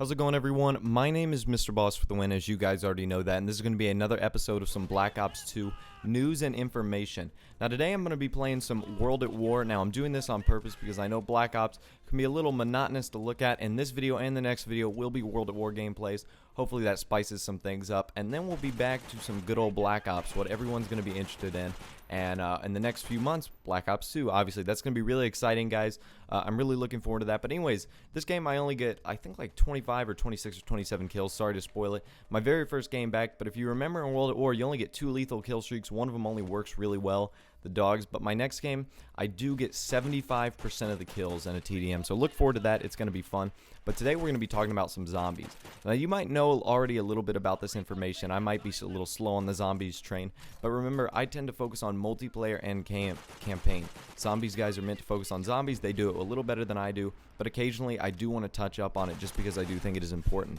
How's it going, everyone? My name is Mr. Boss for the win, as you guys already know that, and this is going to be another episode of some Black Ops 2 news and information. Now, today I'm going to be playing some World at War. Now, I'm doing this on purpose because I know Black Ops can be a little monotonous to look at, and this video and the next video will be World at War gameplays. Hopefully that spices some things up, and then we'll be back to some good old Black Ops, what everyone's going to be interested in. And in the next few months, Black Ops 2, obviously, that's going to be really exciting, guys. I'm really looking forward to that. But anyways, this game I only get, I think, like 25 or 26 or 27 kills. Sorry to spoil it. My very first game back, but if you remember in World at War, you only get 2 lethal kill streaks. One of them only works really well, the dogs. But my next game, I do get 75% of the kills in a TDM. So look forward to that. It's going to be fun. But today we're going to be talking about some zombies. Now, you might know already a little bit about this information. I might be a little slow on the zombies train. But remember, I tend to focus on multiplayer and campaign. Zombies guys are meant to focus on zombies. They do it a little better than I do. But occasionally, I do want to touch up on it just because I do think it is important.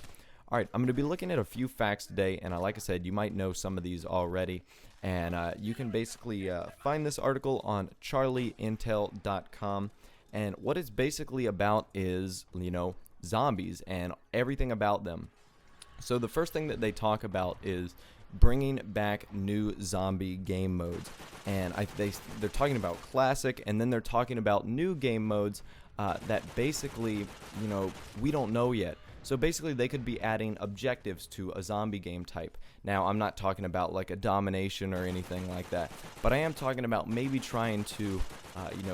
Alright, I'm going to be looking at a few facts today. And like I said, you might know some of these already. And you can basically find this article on charlieintel.com. And what it's basically about is, zombies and everything about them. So the first thing that they talk about is bringing back new zombie game modes, and they're talking about classic, and then they're talking about new game modes that basically we don't know yet. So basically they could be adding objectives to a zombie game type. Now, I'm not talking about like a domination or anything like that, but I am talking about maybe trying to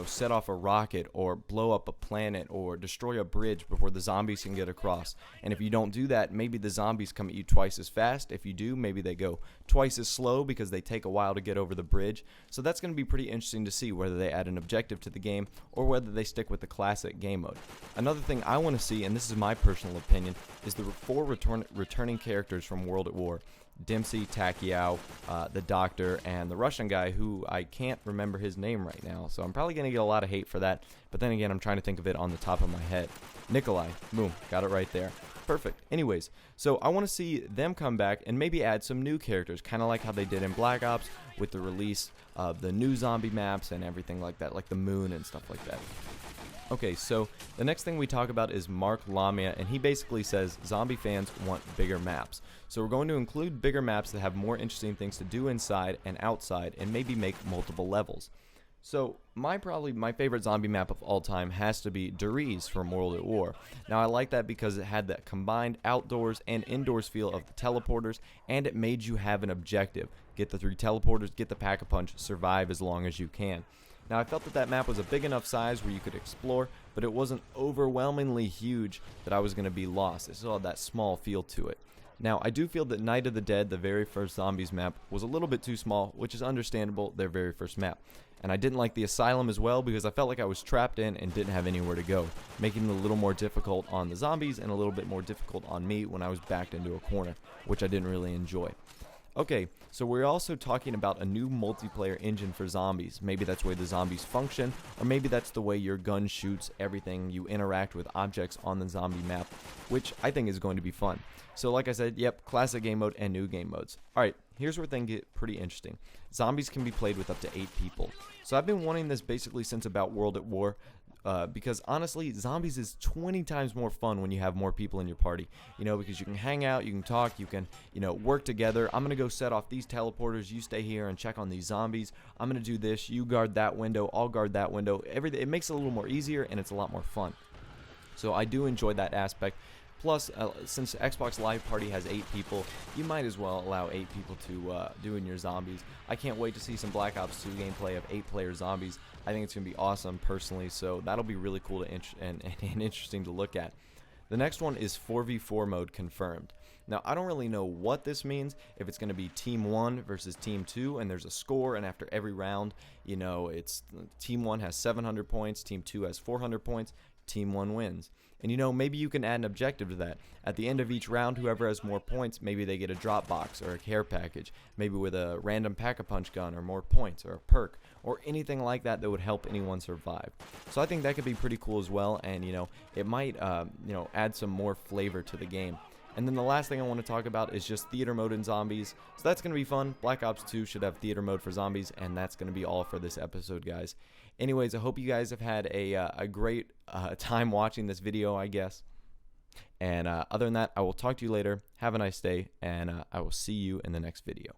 set off a rocket or blow up a planet or destroy a bridge before the zombies can get across. And if you don't do that, maybe the zombies come at you twice as fast. If you do, maybe they go twice as slow because they take a while to get over the bridge. So that's going to be pretty interesting to see whether they add an objective to the game or whether they stick with the classic game mode. Another thing I want to see, and this is my personal opinion, is the 4 returning characters from World at War. Dempsey, Takiao, the Doctor, and the Russian guy who I can't remember his name right now. So I'm probably going to get a lot of hate for that. But then again, I'm trying to think of it on the top of my head. Nikolai. Boom. Got it right there. Perfect. Anyways, so I want to see them come back and maybe add some new characters, kind of like how they did in Black Ops with the release of the new zombie maps and everything like that, like the moon and stuff like that. Okay, so the next thing we talk about is Mark Lamia, and he basically says zombie fans want bigger maps. So we're going to include bigger maps that have more interesting things to do inside and outside, and maybe make multiple levels. So probably my favorite zombie map of all time has to be Deriz from World at War. Now, I like that because it had that combined outdoors and indoors feel of the teleporters, and it made you have an objective. Get the 3 teleporters, get the pack-a-punch, survive as long as you can. Now, I felt that map was a big enough size where you could explore, but it wasn't overwhelmingly huge that I was going to be lost. It still had that small feel to it. Now, I do feel that Night of the Dead, the very first zombies map, was a little bit too small, which is understandable, their very first map. And I didn't like the Asylum as well because I felt like I was trapped in and didn't have anywhere to go, making it a little more difficult on the zombies and a little bit more difficult on me when I was backed into a corner, which I didn't really enjoy. Okay, so we're also talking about a new multiplayer engine for zombies. Maybe that's the way the zombies function, or maybe that's the way your gun shoots everything, you interact with objects on the zombie map, which I think is going to be fun. So like I said, yep, classic game mode and new game modes. Alright, here's where things get pretty interesting. Zombies can be played with up to 8 people. So I've been wanting this basically since about World at War. Because honestly, zombies is 20 times more fun when you have more people in your party. Because you can hang out, you can talk, you can, work together. I'm going to go set off these teleporters. You stay here and check on these zombies. I'm going to do this. You guard that window. I'll guard that window. Everything. It makes it a little more easier and it's a lot more fun. So I do enjoy that aspect. Plus, since Xbox Live Party has 8 people, you might as well allow 8 people to do in your zombies. I can't wait to see some Black Ops 2 gameplay of 8-player zombies. I think it's going to be awesome personally, so that'll be really cool and interesting to look at. The next one is 4v4 mode confirmed. Now, I don't really know what this means, if it's going to be Team 1 versus Team 2, and there's a score, and after every round, it's Team 1 has 700 points, Team 2 has 400 points, Team 1 wins. And maybe you can add an objective to that. At the end of each round, whoever has more points, maybe they get a drop box or a care package, maybe with a random pack-a-punch gun or more points or a perk or anything like that that would help anyone survive. So I think that could be pretty cool as well, and it might add some more flavor to the game. And then the last thing I want to talk about is just theater mode in zombies. So that's going to be fun. Black Ops 2 should have theater mode for zombies, and that's going to be all for this episode, guys. Anyways, I hope you guys have had a great time watching this video, I guess. And other than that, I will talk to you later. Have a nice day, and I will see you in the next video.